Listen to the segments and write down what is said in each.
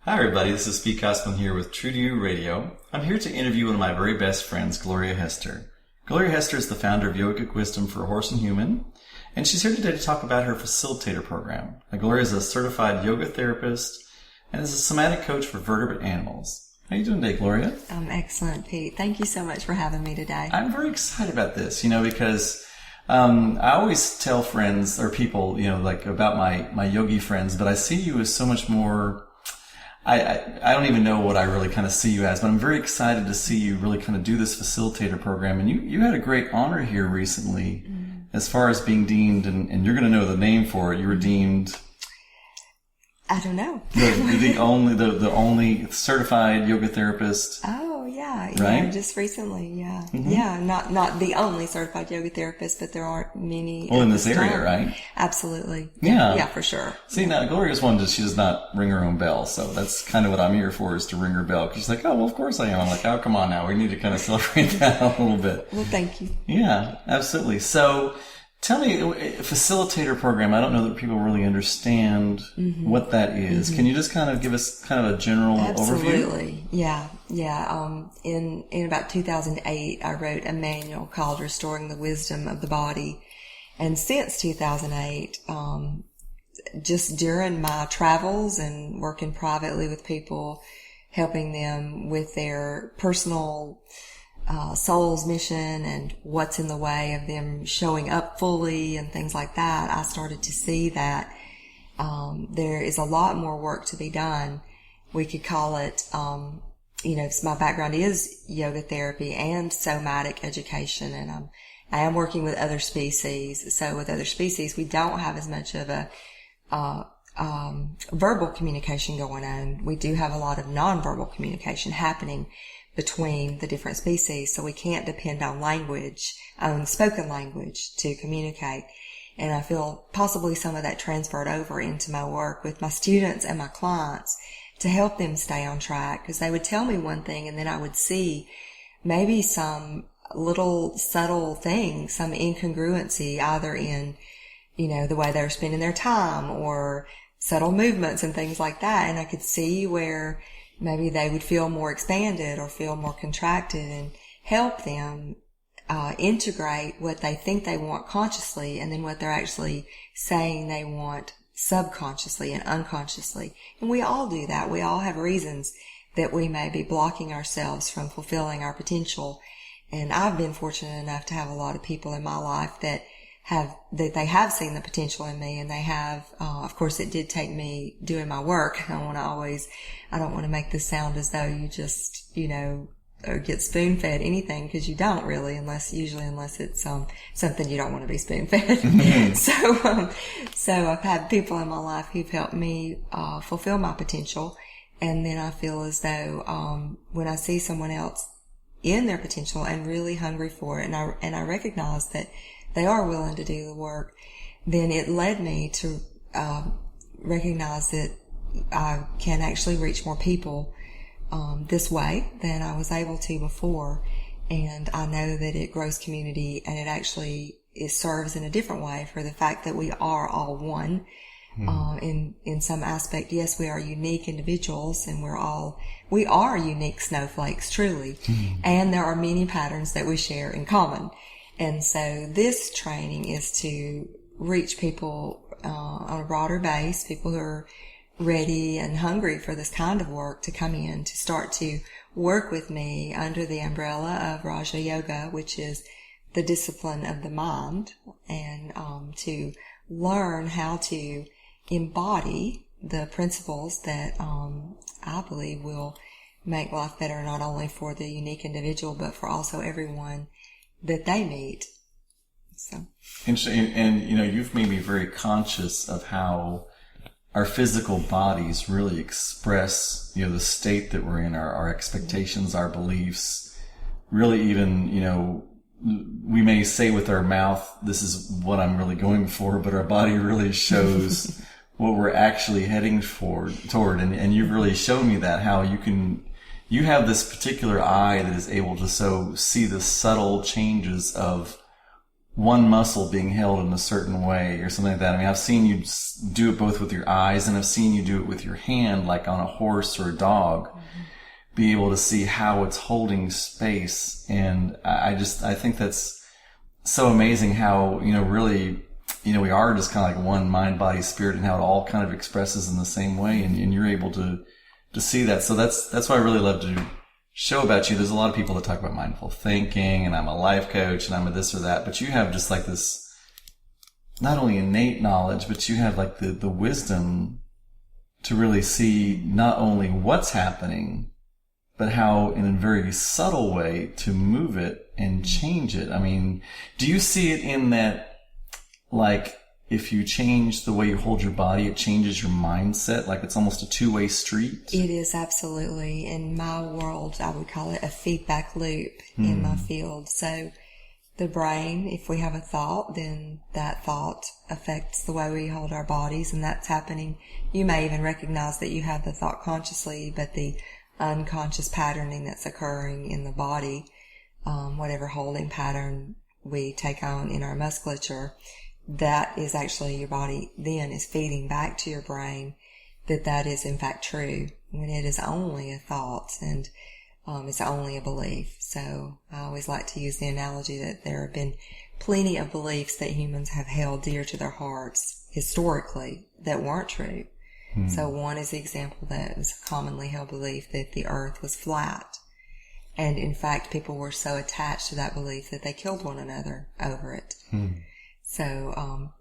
Hi everybody, this is Pete Cosman here with True to You Radio. I'm here to interview one of my very best friends, Gloria Hester. Gloria Hester is the founder of Yogic Wisdom for Horse and Human, and she's here today to talk about her facilitator program. Gloria is a certified yoga therapist and is a somatic coach for vertebrate animals. How are you doing today, Gloria? I'm excellent, Pete. Thank you so much for having me today. I'm very excited about this, because I always tell friends or people, about my yogi friends, but I see you as so much more. I don't even know what I really kind of see you as, but I'm very excited to see you really kind of do this facilitator program. And you had a great honor here recently as far as being deemed, and you're going to know the name for it. You were deemed... I don't know. the only certified yoga therapist. Oh, yeah. Right? Yeah, just recently, yeah. Mm-hmm. Yeah, not the only certified yoga therapist, but there aren't many. Well, in this area, right? Absolutely. Yeah. Yeah, for sure. See, now, Gloria's one, she does not ring her own bell, so that's kind of what I'm here for, is to ring her bell. Because she's like, oh, well, of course I am. I'm like, oh, come on now. We need to kind of celebrate that a little bit. Well, thank you. Yeah, absolutely. So, tell me, a facilitator program, I don't know that people really understand what that is. Can you just kind of give us kind of a general overview? Absolutely. Yeah. In about 2008, I wrote a manual called Restoring the Wisdom of the Body. And since 2008, just during my travels and working privately with people, helping them with their personal soul's mission and what's in the way of them showing up fully and things like that, I started to see that there is a lot more work to be done. We could call it, my background is yoga therapy and somatic education, and I am working with other species. So with other species, we don't have as much of a verbal communication going on. We do have a lot of nonverbal communication happening between the different species, so we can't depend on spoken language to communicate. And I feel possibly some of that transferred over into my work with my students and my clients to help them stay on track, because they would tell me one thing and then I would see maybe some little subtle thing, some incongruency either in, the way they're spending their time or subtle movements and things like that. And I could see where maybe they would feel more expanded or feel more contracted, and help them integrate what they think they want consciously and then what they're actually saying they want subconsciously and unconsciously. And we all do that. We all have reasons that we may be blocking ourselves from fulfilling our potential. And I've been fortunate enough to have a lot of people in my life that they have seen the potential in me, and they have, of course it did take me doing my work. I don't want to make this sound as though you just, or get spoon-fed anything, because you don't really, unless it's, something you don't want to be spoon-fed. So I've had people in my life who've helped me, fulfill my potential. And then I feel as though, when I see someone else in their potential and really hungry for it, and I recognize that they are willing to do the work, then it led me to recognize that I can actually reach more people this way than I was able to before. And I know that it grows community, and it serves in a different way for the fact that we are all one. In some aspect, yes, we are unique individuals, and we are unique snowflakes, truly. And there are many patterns that we share in common. And so this training is to reach people on a broader base, people who are ready and hungry for this kind of work to come in, to start to work with me under the umbrella of Raja Yoga, which is the discipline of the mind, and to learn how to embody the principles that I believe will make life better, not only for the unique individual, but for also everyone that they meet. So interesting. And you've made me very conscious of how our physical bodies really express the state that we're in, our expectations, our beliefs. Really, even we may say with our mouth, this is what I'm really going for, but our body really shows what we're actually heading toward. And you've really shown me that, how you have this particular eye that is able to see the subtle changes of one muscle being held in a certain way or something like that. I mean, I've seen you do it both with your eyes, and I've seen you do it with your hand, like on a horse or a dog, be able to see how it's holding space. And I think that's so amazing how, really, we are just kind of like one mind, body, spirit, and how it all kind of expresses in the same way. And you're able to see that. So that's why I really love to show about you. There's a lot of people that talk about mindful thinking, and I'm a life coach, and I'm a this or that, but you have just like this, not only innate knowledge, but you have like the wisdom to really see not only what's happening, but how in a very subtle way to move it and change it. I mean, do you see it in that, like, if you change the way you hold your body, it changes your mindset? Like it's almost a two-way street? It is, absolutely. In my world, I would call it a feedback loop in my field. So the brain, if we have a thought, then that thought affects the way we hold our bodies, and that's happening. You may even recognize that you have the thought consciously, but the unconscious patterning that's occurring in the body, whatever holding pattern we take on in our musculature, that is actually your body then is feeding back to your brain that is in fact true, when it is only a thought and it's only a belief. So I always like to use the analogy that there have been plenty of beliefs that humans have held dear to their hearts historically that weren't true. So one is the example that was a commonly held belief that the earth was flat. And in fact, people were so attached to that belief that they killed one another over it. So,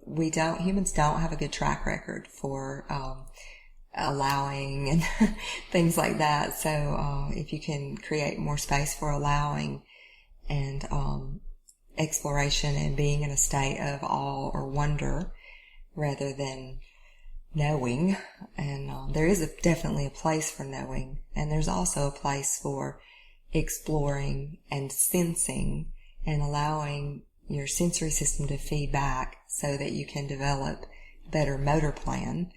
humans don't have a good track record for, allowing and things like that. So, if you can create more space for allowing and, exploration and being in a state of awe or wonder rather than knowing. And, there is definitely a place for knowing, and there's also a place for exploring and sensing and allowing your sensory system to feed back so that you can develop a better motor plan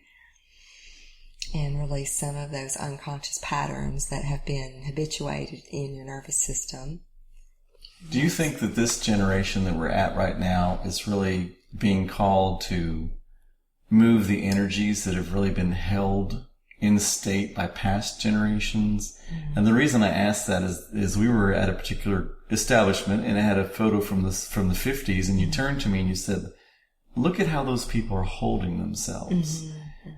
and release some of those unconscious patterns that have been habituated in your nervous system. Do you think that this generation that we're at right now is really being called to move the energies that have really been held in state by past generations? And the reason I asked that is we were at a particular establishment, and it had a photo from the 50s, and you turned to me and you said, look at how those people are holding themselves.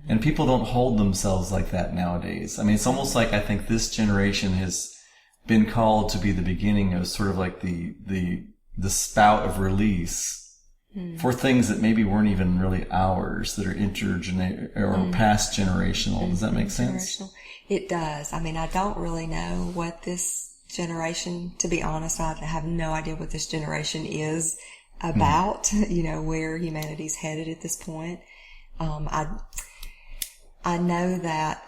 And people don't hold themselves like that nowadays. I mean, it's almost like I think this generation has been called to be the beginning of sort of like the spout of release for things that maybe weren't even really ours, that are or past generational. Does that make sense? It does. I mean, I don't really know what this generation, to be honest, I have no idea what this generation is about, where humanity's headed at this point. I know that,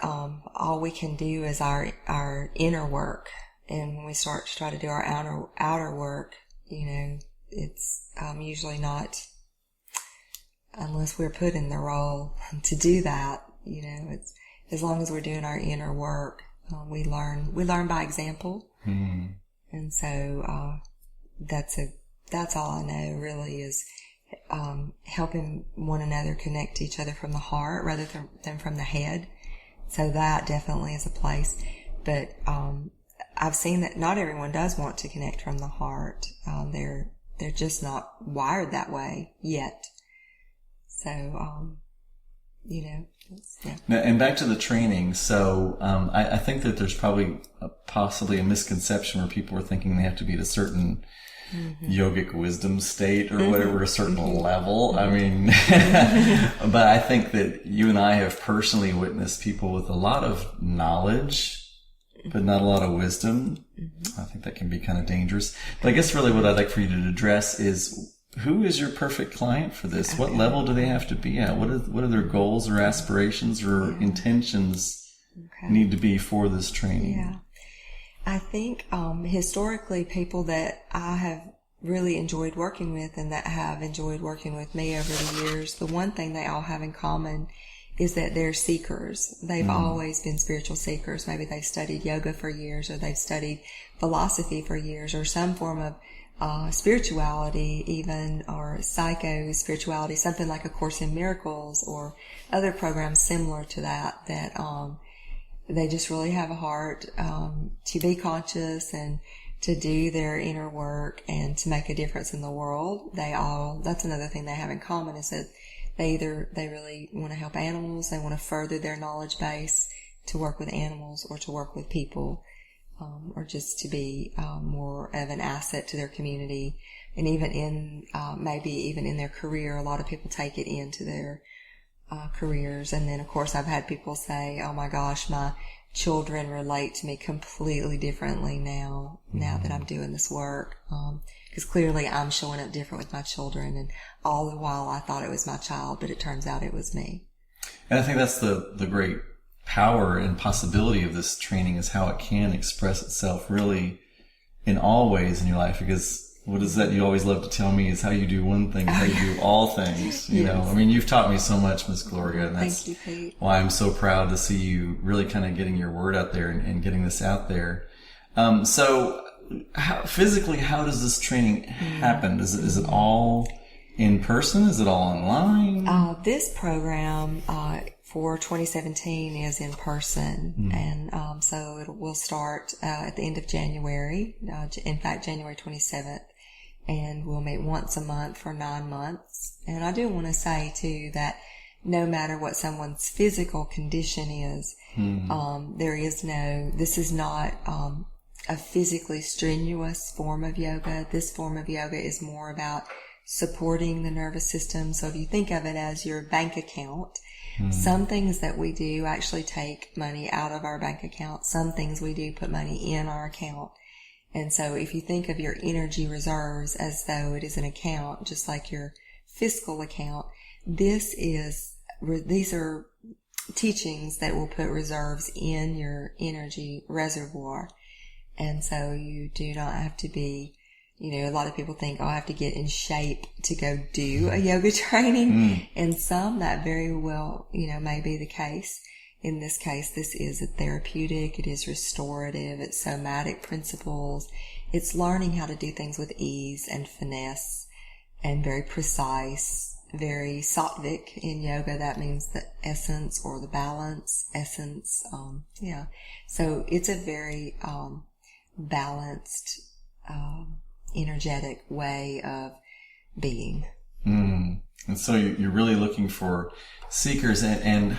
all we can do is our inner work. And when we start to try to do our outer work, it's, usually not, unless we're put in the role to do that, it's, as long as we're doing our inner work, we learn by example. And so, that's all I know really is, helping one another connect to each other from the heart rather than from the head. So that definitely is a place. But, I've seen that not everyone does want to connect from the heart. They're just not wired that way yet. So, yeah. Now, and back to the training. So, I think that there's probably possibly a misconception where people are thinking they have to be at a certain yogic wisdom state or whatever, a certain level. I mean, but I think that you and I have personally witnessed people with a lot of knowledge, but not a lot of wisdom. I think that can be kind of dangerous. But I guess really what I'd like for you to address is, who is your perfect client for this? Okay. What level do they have to be at? What are their goals or aspirations or intentions need to be for this training? Yeah. I think historically people that I have really enjoyed working with and that have enjoyed working with me over the years, the one thing they all have in common is that they're seekers. They've always been spiritual seekers. Maybe they've studied yoga for years, or they've studied philosophy for years, or some form spirituality even, or psycho spirituality, something like A Course in Miracles or other programs similar to that, they just really have a heart to be conscious and to do their inner work and to make a difference in the world. That's another thing they have in common, is that they really want to help animals, they want to further their knowledge base to work with animals or to work with people, or just to be more of an asset to their community. And even maybe even in their career, a lot of people take it into their careers. And then of course I've had people say, oh my gosh, my children relate to me completely differently now that I'm doing this work. Because clearly I'm showing up different with my children, and all the while I thought it was my child, but it turns out it was me. And I think that's the great power and possibility of this training, is how it can express itself really in all ways in your life. Because what is that you always love to tell me is how you do one thing, how you do all things. You know, I mean, you've taught me so much, Miss Gloria, and that's Thank you, Pete. Why I'm so proud to see you really kind of getting your word out there and getting this out there. So physically, how does this training happen? Is it all in person? Is it all online? This program for 2017 is in person, and so we'll start at the end of January. In fact, January 27th. And we'll meet once a month for 9 months. And I do want to say too that no matter what someone's physical condition is, this is not a physically strenuous form of yoga. This form of yoga is more about supporting the nervous system. So if you think of it as your bank account, some things that we do actually take money out of our bank account. Some things we do put money in our account. And so if you think of your energy reserves as though it is an account, just like your fiscal account, these are teachings that will put reserves in your energy reservoir. And so you do not have to be, a lot of people think, I have to get in shape to go do a yoga training. And some, that very well, may be the case. In this case, this is a therapeutic, it is restorative, it's somatic principles, it's learning how to do things with ease and finesse and very precise, very sattvic in yoga. That means the essence or the balance, essence. So it's a very balanced, energetic way of being. And so you're really looking for seekers and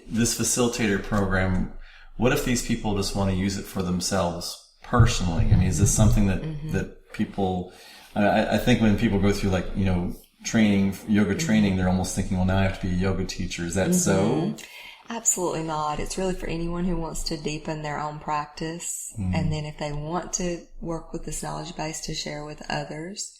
this facilitator program, what if these people just want to use it for themselves personally? I mean, is this something that people, I think when people go through training, yoga training, they're almost thinking, well, now I have to be a yoga teacher. Is that so? Absolutely not. It's really for anyone who wants to deepen their own practice. And then if they want to work with this knowledge base to share with others,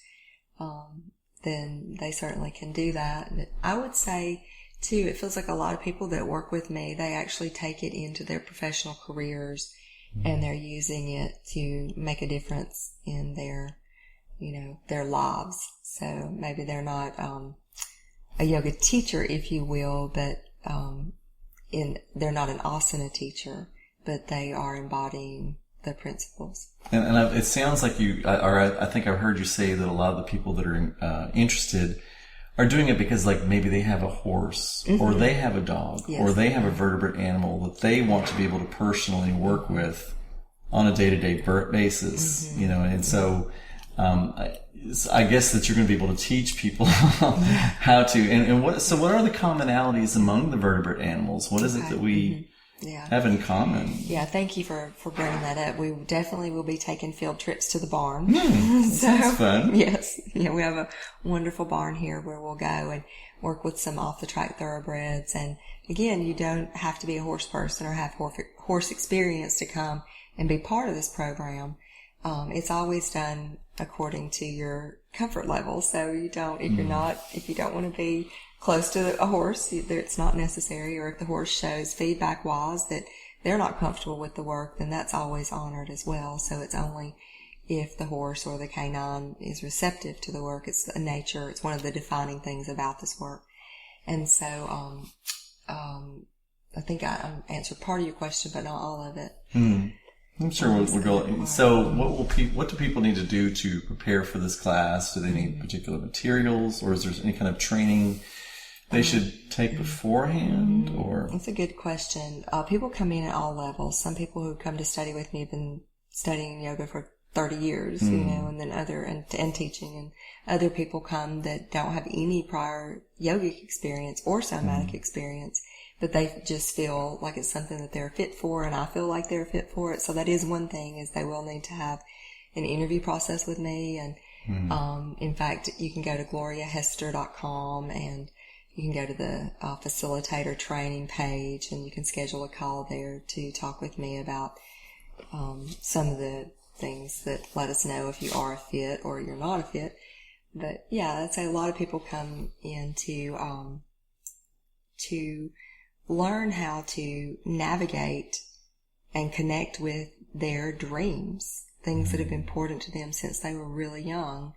then they certainly can do that. And I would say, too, it feels like a lot of people that work with me, they actually take it into their professional careers and they're using it to make a difference in their, their lives. So maybe they're not a yoga teacher, if you will, but they're not an asana teacher, but they are embodying the principles. And it sounds like I think I've heard you say that a lot of the people that are interested are doing it because maybe they have a horse or they have a dog or they have a vertebrate animal that they want to be able to personally work with on a day-to-day basis, and so I guess that you're going to be able to teach people how to, and what are the commonalities among the vertebrate animals? What is it that we have in common? Yeah, thank you for bringing that up. We definitely will be taking field trips to the barn. Sounds fun. Yes. We have a wonderful barn here where we'll go and work with some off-the-track thoroughbreds. And again, you don't have to be a horse person or have horse experience to come and be part of this program. It's always done according to your comfort level. So if you don't want to be close to a horse, it's not necessary. Or if the horse shows feedback wise that they're not comfortable with the work, then that's always honored as well. So it's only if the horse or the canine is receptive to the work. It's a nature. It's one of the defining things about this work. And so, I think I answered part of your question, but not all of it. I'm sure we'll go. So, what do people need to do to prepare for this class? Do they need particular materials, or is there any kind of training they should take beforehand? Or that's a good question. People come in at all levels. Some people who come to study with me have been studying yoga for 30 years, and then and teaching, and other people come that don't have any prior yogic experience or somatic experience, but they just feel like it's something that they're fit for, and I feel like they're fit for it. So that is one thing, is they will need to have an interview process with me. And in fact, you can go to gloriahester.com, and you can go to the facilitator training page, and you can schedule a call there to talk with me about some of the things that let us know if you are a fit or you're not a fit. But yeah, I'd say a lot of people come in to learn how to navigate and connect with their dreams, things that have been important to them since they were really young,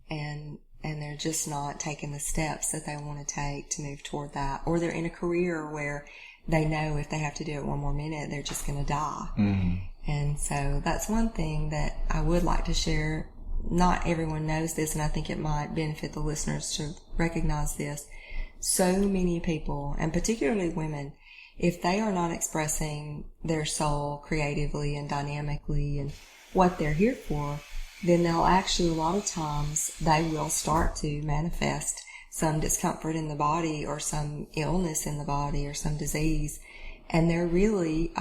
and they're just not taking the steps that they want to take to move toward that. Or they're in a career where they know if they have to do it one more minute, they're just going to die. And so that's one thing that I would like to share. Not everyone knows this, and I think it might benefit the listeners to recognize this. So many people, and particularly women, if they are not expressing their soul creatively and dynamically and what they're here for, then they'll actually, a lot of times, they will start to manifest some discomfort in the body, or some illness in the body, or some disease. And they're really,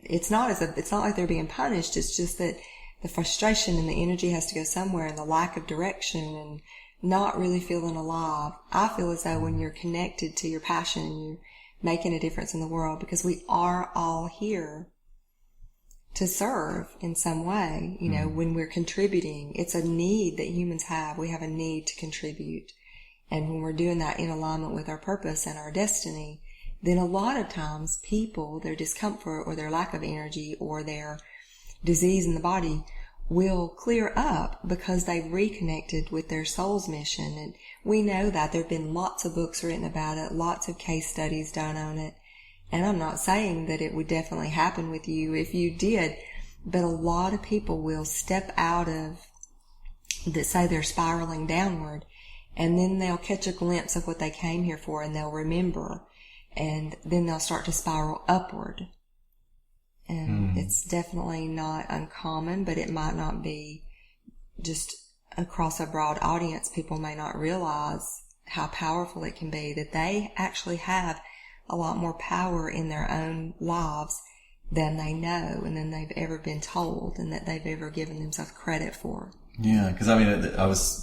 it's not like they're being punished. It's just that the frustration and the energy has to go somewhere, and the lack of direction and not really feeling alive. I feel as though when you're connected to your passion, you're making a difference in the world, because we are all here to serve in some way. When we're contributing, it's a need that humans have. We have a need to contribute. And when we're doing that in alignment with our purpose and our destiny, then a lot of times people, their discomfort or their lack of energy or their disease in the body will clear up because they've reconnected with their soul's mission. And we know that there have been lots of books written about it, lots of case studies done on it. And I'm not saying that it would definitely happen with you if you did, but a lot of people will step out of that, say they're spiraling downward, and then they'll catch a glimpse of what they came here for, and they'll remember, and then they'll start to spiral upward. And it's definitely not uncommon, but it might not be just across a broad audience. People may not realize how powerful it can be, that they actually have a lot more power in their own lives than they know, and than they've ever been told, and that they've ever given themselves credit for. Yeah, because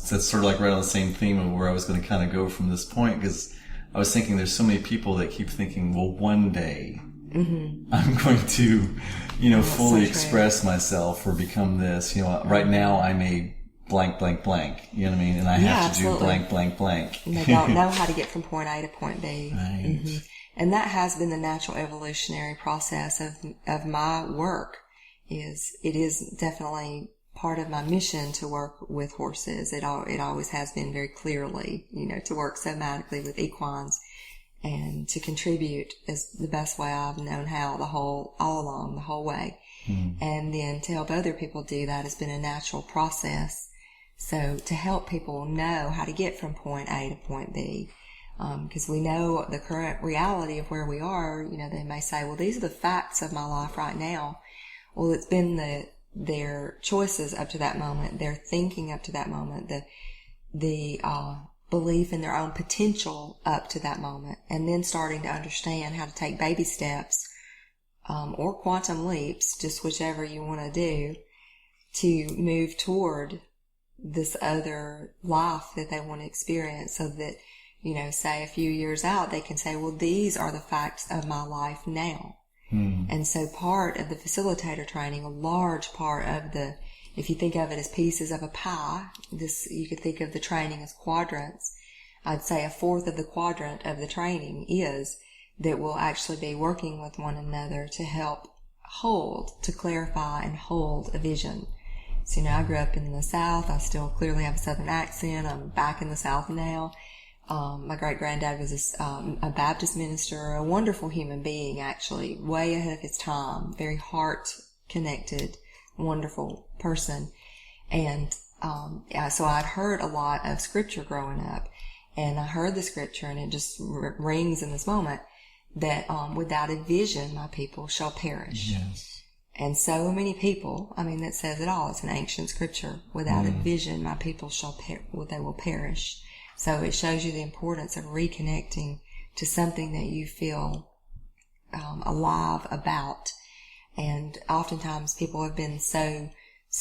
that's sort of like right on the same theme of where I was going to kind of go from this point, because I was thinking there's so many people that keep thinking, well, one day I'm going to, fully express myself or become this. Right now I'm a blank, blank, blank. You know what I mean? And I have to do blank, blank, blank. And they don't know how to get from point A to point B. Right. And that has been the natural evolutionary process of my work. It is definitely part of my mission to work with horses. It always has been very clearly, to work somatically with equines and to contribute is the best way I've known how all along, the whole way. And then to help other people do that has been a natural process. So to help people know how to get from point A to point B, because we know the current reality of where we are. They may say, well, these are the facts of my life right now. Well, it's been their choices up to that moment, their thinking up to that moment, the belief in their own potential up to that moment, and then starting to understand how to take baby steps or quantum leaps, just whichever you want to do, to move toward this other life that they want to experience, so that, say a few years out, they can say, well, these are the facts of my life now. And so part of the facilitator training, a large part of if you think of it as pieces of a pie, you could think of the training as quadrants. I'd say a fourth of the quadrant of the training is that we'll actually be working with one another to help to clarify and hold a vision. So, I grew up in the South. I still clearly have a Southern accent. I'm back in the South now. My great-granddad was a Baptist minister, a wonderful human being, actually, way ahead of his time, very connected, wonderful person. And so I'd heard a lot of scripture growing up, and I heard the scripture, and it just rings in this moment that without a vision, my people shall perish. Yes. And so many people, I mean, that says it all. It's an ancient scripture. Without a vision, my people they will perish. So it shows you the importance of reconnecting to something that you feel alive about. And oftentimes people have been so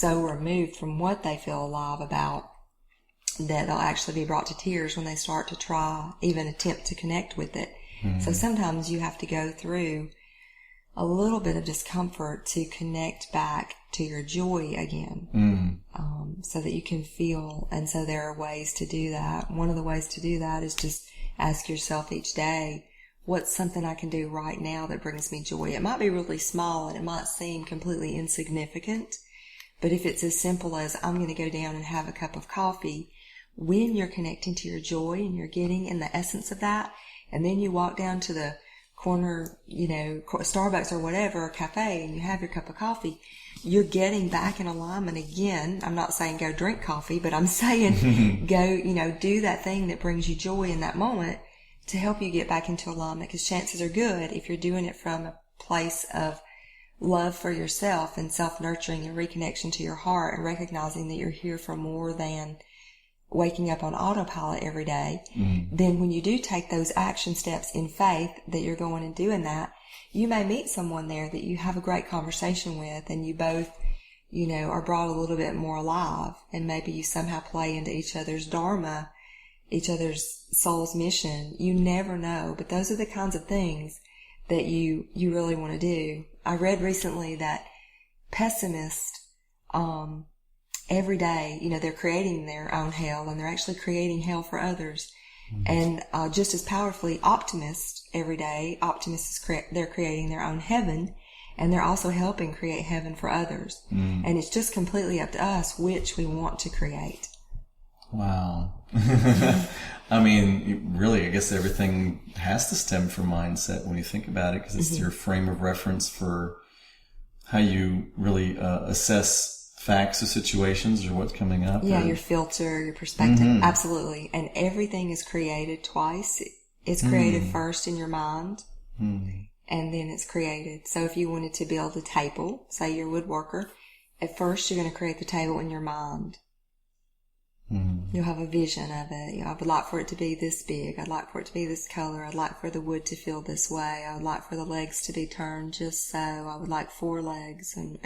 removed from what they feel alive about that they'll actually be brought to tears when they start to try, even attempt to connect with it. So sometimes you have to go through a little bit of discomfort to connect back to your joy again, so that you can feel. And so there are ways to do that. One of the ways to do that is just ask yourself each day, what's something I can do right now that brings me joy? It might be really small and it might seem completely insignificant, but if it's as simple as I'm going to go down and have a cup of coffee, when you're connecting to your joy and you're getting in the essence of that, and then you walk down to the corner, Starbucks or whatever, or cafe, and you have your cup of coffee, you're getting back in alignment again. I'm not saying go drink coffee, but I'm saying go, do that thing that brings you joy in that moment to help you get back into alignment, because chances are good, if you're doing it from a place of love for yourself and self-nurturing and reconnection to your heart and recognizing that you're here for more than waking up on autopilot every day, then when you do take those action steps in faith that you're going and doing that, you may meet someone there that you have a great conversation with, and you both, are brought a little bit more alive, and maybe you somehow play into each other's dharma, each other's soul's mission. You never know, but those are the kinds of things that you really want to do. I read recently that pessimists, every day, they're creating their own hell, and they're actually creating hell for others. And just as powerfully, optimists every day, they're creating their own heaven, and they're also helping create heaven for others. And it's just completely up to us which we want to create. Wow. I mean, really, I guess everything has to stem from mindset when you think about it, because it's your frame of reference for how you really assess facts or situations or what's coming up. Yeah, your filter, your perspective. Absolutely. And everything is created twice. It's created first in your mind, and then it's created. So if you wanted to build a table, say you're a woodworker, at first you're going to create the table in your mind. You'll have a vision of it. I would like for it to be this big. I'd like for it to be this color. I'd like for the wood to feel this way. I would like for the legs to be turned just so. I would like 4 legs, and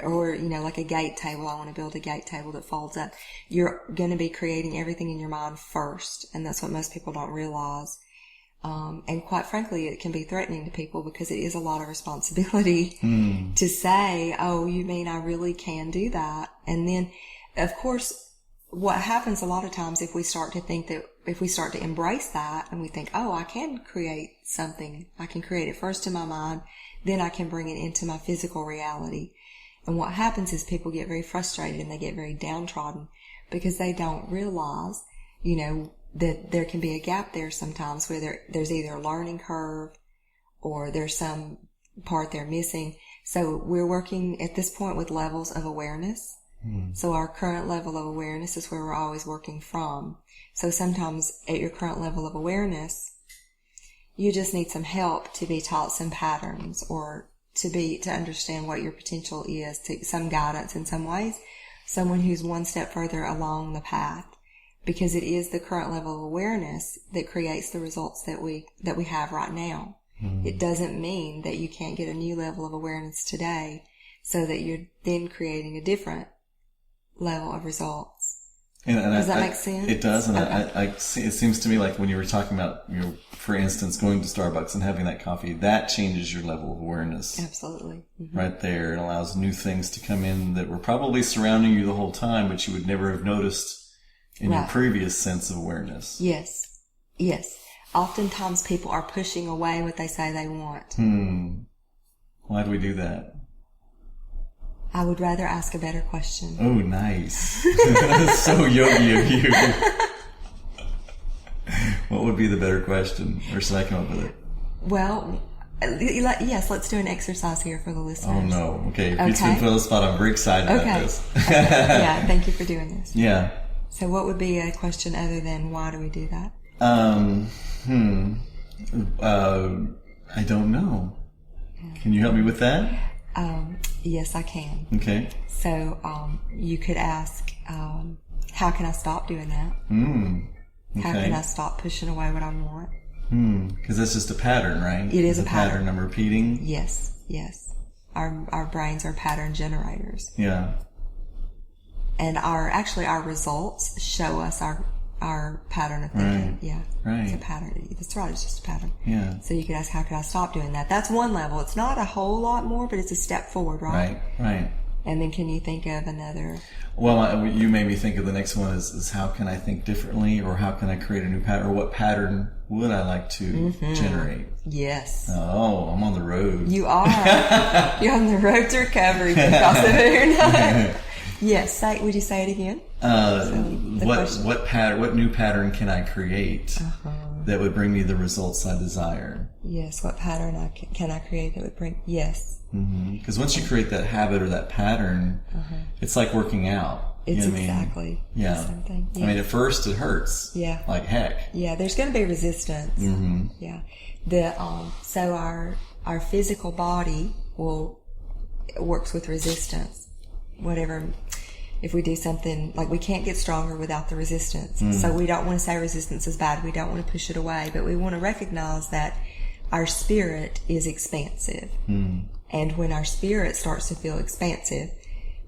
or like a gate table. I want to build a gate table that folds up. You're going to be creating everything in your mind first, and that's what most people don't realize. And quite frankly, it can be threatening to people, because it is a lot of responsibility to say, oh, you mean I really can do that? And then, of course, what happens a lot of times, if we start to embrace that, and we think, oh, I can create something. I can create it first in my mind, then I can bring it into my physical reality. And what happens is people get very frustrated and they get very downtrodden, because they don't realize, that there can be a gap there sometimes where there's either a learning curve or there's some part they're missing. So we're working at this point with levels of awareness. So our current level of awareness is where we're always working from. So sometimes at your current level of awareness, you just need some help to be taught some patterns, or to understand what your potential is, to some guidance in some ways, someone who's one step further along the path, because it is the current level of awareness that creates the results that we have right now. It doesn't mean that you can't get a new level of awareness today, so that you're then creating a different level of results. Does that make sense? It does, and Okay. I see, it seems to me like when you were talking about, for instance, going to Starbucks and having that coffee, that changes your level of awareness. Absolutely. Right there. It allows new things to come in that were probably surrounding you the whole time, but you would never have noticed in your previous sense of awareness. Yes. Oftentimes people are pushing away what they say they want. Why do we do that? I would rather ask a better question. Oh, nice. So yogi of you. What would be the better question? Or should I come up with it? Well, Yes, let's do an exercise here for the listeners. Oh no. Okay. If it's been put on the spot, I'm very excited about this. Okay. Yeah, thank you for doing this. Yeah. So what would be a question other than why do we do that? I don't know. Can you help me with that? Yes, I can. Okay. So you could ask, how can I stop doing that? Okay. How can I stop pushing away what I want? Because that's just a pattern, right? It is it's a pattern I'm repeating. Yes. Our brains are pattern generators. Yeah. And our results show us our pattern of thinking. Right. Yeah. Right. It's a pattern. That's right. It's just a pattern. Yeah. So you could ask, how could I stop doing that? That's one level. It's not a whole lot more, but it's a step forward, right? Right. And then can you think of another? Well, you made me think of the next one is how can I think differently, or how can I create a new pattern, or what pattern would I like to generate? Yes. Oh, I'm on the road. You are. You're on the road to recovery because of it. Yes. Would you say it again? What new pattern can I create that would bring me the results I desire? Yes. What pattern can I create that would bring? Yes. Because once you create that habit or that pattern, it's like working out. It's exactly the same thing. Yeah. I mean, at first it hurts. Yeah. Like heck. Yeah. There's going to be resistance. Yeah. So our physical body works with resistance. Whatever. If we do something, like we can't get stronger without the resistance. So we don't want to say resistance is bad. We don't want to push it away, but we want to recognize that our spirit is expansive. And when our spirit starts to feel expansive,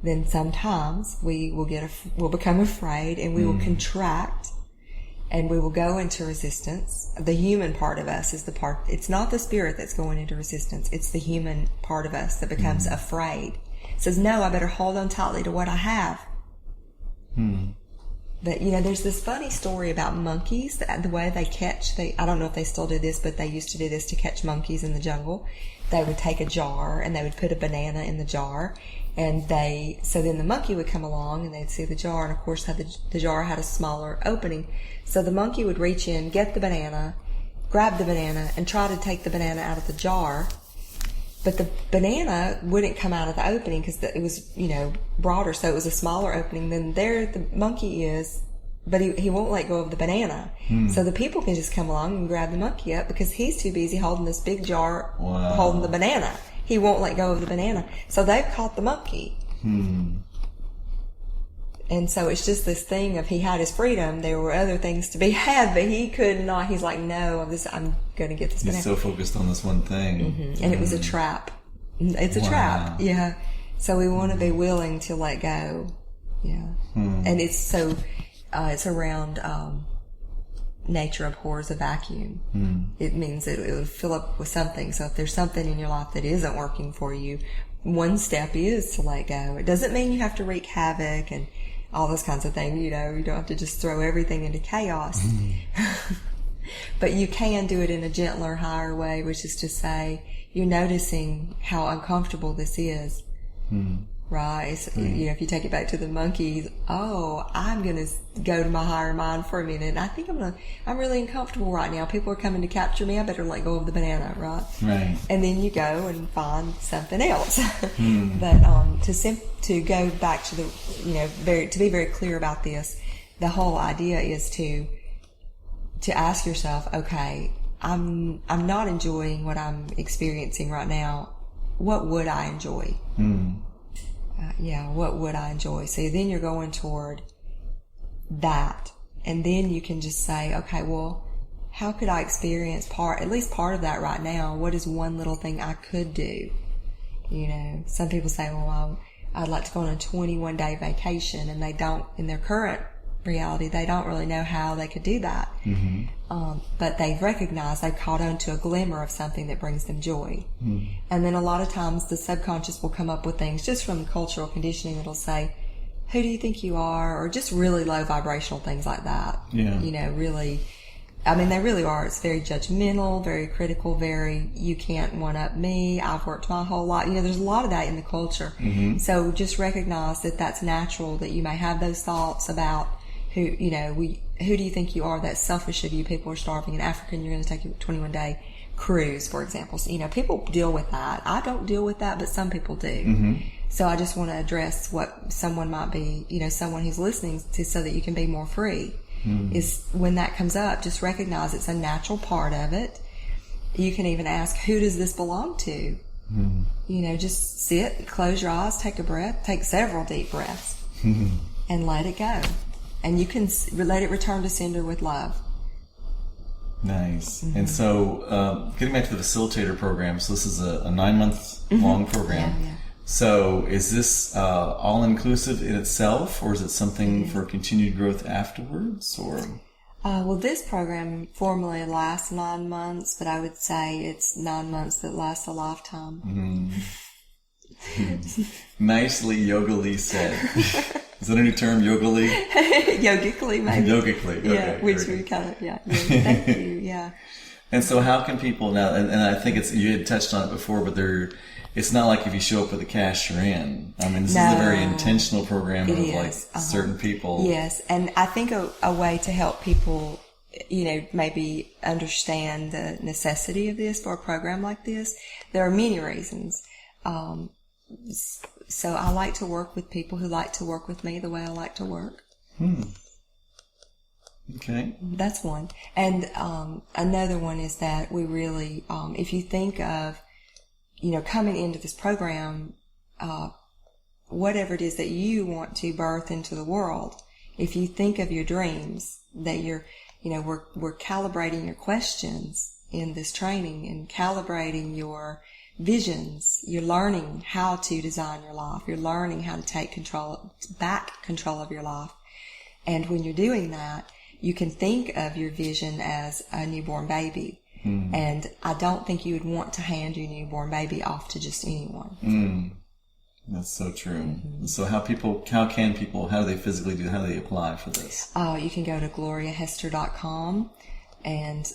then sometimes we'll become afraid, and we will contract, and we will go into resistance. The human part of us is the part, it's not the spirit that's going into resistance. It's the human part of us that becomes afraid. It says, no, I better hold on tightly to what I have. But, there's this funny story about monkeys, the way they catch, I don't know if they still do this, but they used to do this to catch monkeys in the jungle. They would take a jar and they would put a banana in the jar, and so then the monkey would come along and they'd see the jar, and of course the jar had a smaller opening. So the monkey would reach in, get the banana, grab the banana, and try to take the banana out of the jar. But the banana wouldn't come out of the opening because it was, broader. So it was a smaller opening than the monkey is, but he won't let go of the banana. So the people can just come along and grab the monkey up because he's too busy holding this big jar, holding the banana. He won't let go of the banana. So they've caught the monkey. And so it's just this thing of he had his freedom. There were other things to be had, but he could not. He's like, no, I'm going to get this banana. He's so focused on this one thing. And it was a trap. It's a trap. Yeah. So we want to be willing to let go. Yeah. And it's so, it's around, nature abhors a vacuum. It means that it would fill up with something. So if there's something in your life that isn't working for you, one step is to let go. It doesn't mean you have to wreak havoc and all those kinds of things. You don't have to just throw everything into chaos. But you can do it in a gentler, higher way, which is to say, you're noticing how uncomfortable this is. Right? If you take it back to the monkeys, I'm going to go to my higher mind for a minute. I think I'm really uncomfortable right now. People are coming to capture me. I better let go of the banana, right? Right. And then you go and find something else. But, to go back to to be very clear about this, the whole idea is to ask yourself, okay, I'm not enjoying what I'm experiencing right now. What would I enjoy? What would I enjoy? So then you're going toward that. And then you can just say, okay, well, how could I experience at least part of that right now? What is one little thing I could do? Some people say, well, I'd like to go on a 21-day vacation, and they don't, in their current reality, they don't really know how they could do that. But they've recognized they've caught on to a glimmer of something that brings them joy. And then a lot of times the subconscious will come up with things just from cultural conditioning that'll say, who do you think you are? Or just really low vibrational things like that. Really, they really are. It's very judgmental, very critical, you can't one-up me. I've worked my whole life. There's a lot of that in the culture. So just recognize that that's natural, that you may have those thoughts about who do you think you are? That's selfish of you. People are starving in Africa and you're going to take a 21-day cruise, for example. So, people deal with that. I don't deal with that, but some people do. So I just want to address what someone might be, someone who's listening to, so that you can be more free. Is when that comes up, just recognize it's a natural part of it. You can even ask, who does this belong to? Just sit, close your eyes, take a breath, take several deep breaths, and let it go. And you can let it return to sender with love. Nice. And so, getting back to the facilitator program, so this is a 9-month long program. Yeah. So is this all-inclusive in itself, or is it something for continued growth afterwards? Or well, this program formally lasts 9 months, but I would say it's 9 months that lasts a lifetime. Nicely yogically said. Is that a new term, yogically? Yogically, maybe. Yogically, okay. Yeah, which we kind of, thank you, yeah. And so how can people now, and I think you had touched on it before, but it's not like if you show up with the cash, you're in. I mean, this is a very intentional program of certain people. Yes, and I think a way to help people, maybe understand the necessity of this for a program like this, there are many reasons. So I like to work with people who like to work with me the way I like to work. Okay. That's one. And another one is that we really, if you think of, coming into this program, whatever it is that you want to birth into the world, if you think of your dreams, that we're calibrating your questions in this training and calibrating your visions. You're learning how to design your life. You're learning how to take back control of your life. And when you're doing that, you can think of your vision as a newborn baby. And I don't think you would want to hand your newborn baby off to just anyone. That's so true. So how do they physically do, how do they apply for this? You can go to gloriahester.com and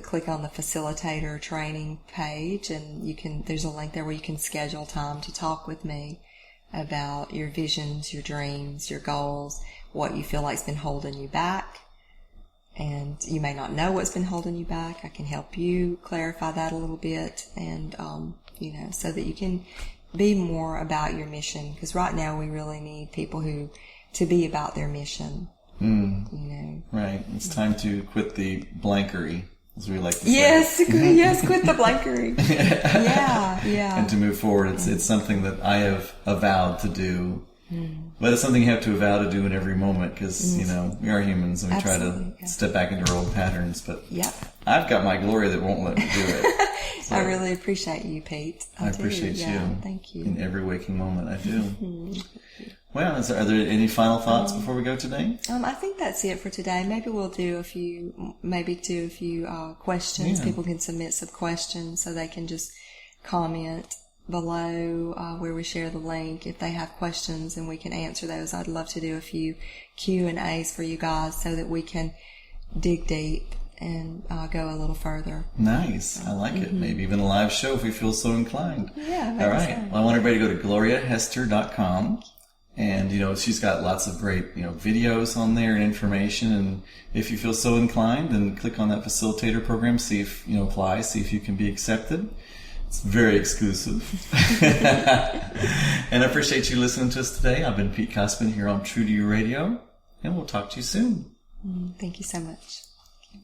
click on the facilitator training page, and there's a link there where you can schedule time to talk with me about your visions, your dreams, your goals, what you feel like's been holding you back. And you may not know what's been holding you back. I can help you clarify that a little bit, and so that you can be more about your mission. Because right now we really need people to be about their mission. Right. It's time to quit the blankery, as we like to say. Yes, quit the blankery. Yeah. And to move forward, it's something that I have vowed to do. But it's something you have to vow to do in every moment, because, we are humans and we try to step back into our old patterns. But I've got my Gloria that won't let me do it. So I really appreciate you, Pete. I appreciate you. Thank you. In every waking moment, I do. Well, are there any final thoughts before we go today? I think that's it for today. Maybe we'll do a few questions. Yeah. People can submit some questions, so they can just comment below where we share the link if they have questions, and we can answer those. I'd love to do a few Q&As for you guys so that we can dig deep and go a little further. Nice. I like it. Maybe even a live show if we feel so inclined. Yeah. All right. So. Well, I want everybody to go to gloriahester.com. And, she's got lots of great, videos on there and information. And if you feel so inclined, then click on that facilitator program, see if, apply, see if you can be accepted. It's very exclusive. And I appreciate you listening to us today. I've been Pete Cuspin here on True to You Radio, and we'll talk to you soon. Thank you so much.